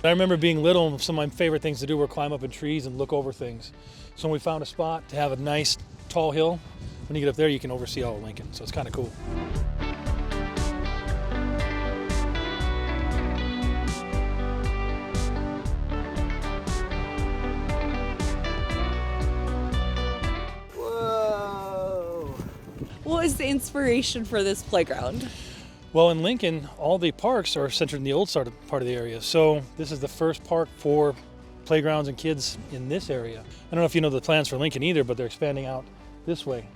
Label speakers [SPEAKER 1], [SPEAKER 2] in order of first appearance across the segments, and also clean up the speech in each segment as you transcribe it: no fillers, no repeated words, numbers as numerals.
[SPEAKER 1] I remember being little and some of my favorite things to do were climb up in trees and look over things. So when we found a spot to have a nice tall hill, when you get up there you can oversee all of Lincoln, so it's kind of cool.
[SPEAKER 2] Whoa!
[SPEAKER 3] What was the inspiration for this playground?
[SPEAKER 1] Well, in Lincoln, all the parks are centered in the old part of the area. So this is the first park for playgrounds and kids in this area. I don't know if you know the plans for Lincoln either, but they're expanding out this way.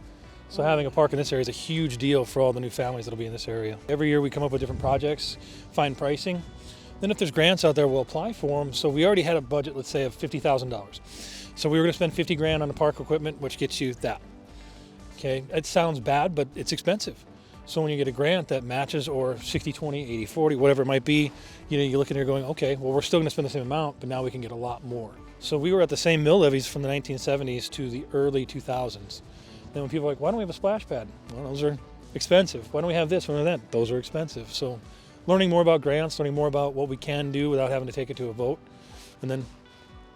[SPEAKER 1] So having a park in this area is a huge deal for all the new families that'll be in this area. Every year we come up with different projects, find pricing. Then if there's grants out there, we'll apply for them. So we already had a budget, let's say, of $50,000. So we were gonna spend 50 grand on the park equipment, which gets you that. Okay, it sounds bad, but it's expensive. So when you get a grant that matches, or 60-20, 80-40, whatever it might be, you look at it and you're going, okay, well, we're still gonna spend the same amount, but now we can get a lot more. So we were at the same mill levies from the 1970s to the early 2000s. Then when people are like, why don't we have a splash pad? Well, those are expensive. Why don't we have this? Why don't we have that? Those are expensive. So learning more about grants, learning more about what we can do without having to take it to a vote, and then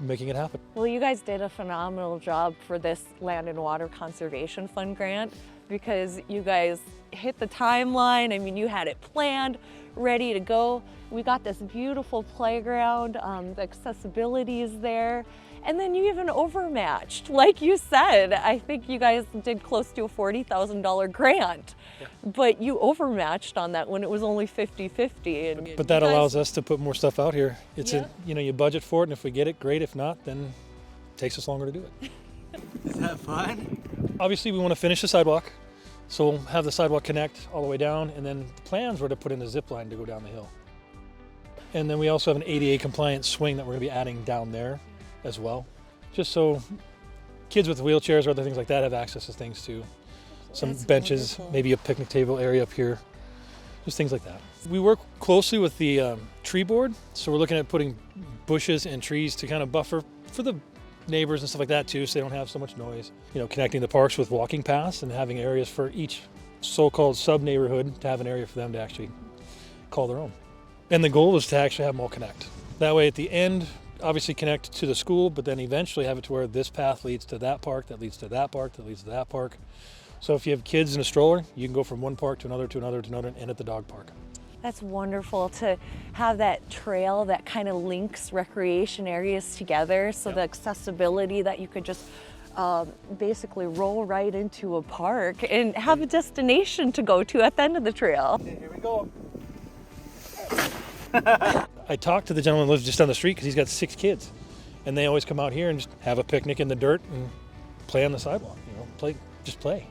[SPEAKER 1] making it happen.
[SPEAKER 3] Well, you guys did a phenomenal job for this Land and Water Conservation Fund grant, because you guys hit the timeline. I mean, you had it planned, ready to go. We got this beautiful playground, the accessibility is there, and then you even overmatched. Like you said, I think you guys did close to a $40,000 grant, but you overmatched on that when it was only 50-50.
[SPEAKER 1] But that allows us to put more stuff out here. It's you budget for it, and if we get it, great. If not, then it takes us longer to do it.
[SPEAKER 2] Is that fun?
[SPEAKER 1] Obviously, we want to finish the sidewalk, so we'll have the sidewalk connect all the way down, and then the plans were to put in a zip line to go down the hill. And then we also have an ADA compliant swing that we're going to be adding down there as well, just so kids with wheelchairs or other things like that have access to things too. Some benches, maybe a picnic table area up here, just things like that. We work closely with the tree board, so we're looking at putting bushes and trees to kind of buffer for the neighbors and stuff like that too, so they don't have so much noise. Connecting the parks with walking paths and having areas for each so-called sub-neighborhood to have an area for them to actually call their own. And the goal is to actually have them all connect. That way at the end, obviously connect to the school, but then eventually have it to where this path leads to that park, that leads to that park, that leads to that park. So if you have kids in a stroller, you can go from one park to another, to another, to another, and end at the dog park.
[SPEAKER 3] That's wonderful to have that trail that kind of links recreation areas together, so the accessibility that you could just basically roll right into a park and have a destination to go to at the end of the trail.
[SPEAKER 1] Here we go. I talked to the gentleman who lives just down the street because he's got 6 kids, and they always come out here and just have a picnic in the dirt and play on the sidewalk. Just play.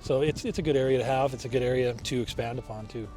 [SPEAKER 1] So it's a good area to have. It's a good area to expand upon too.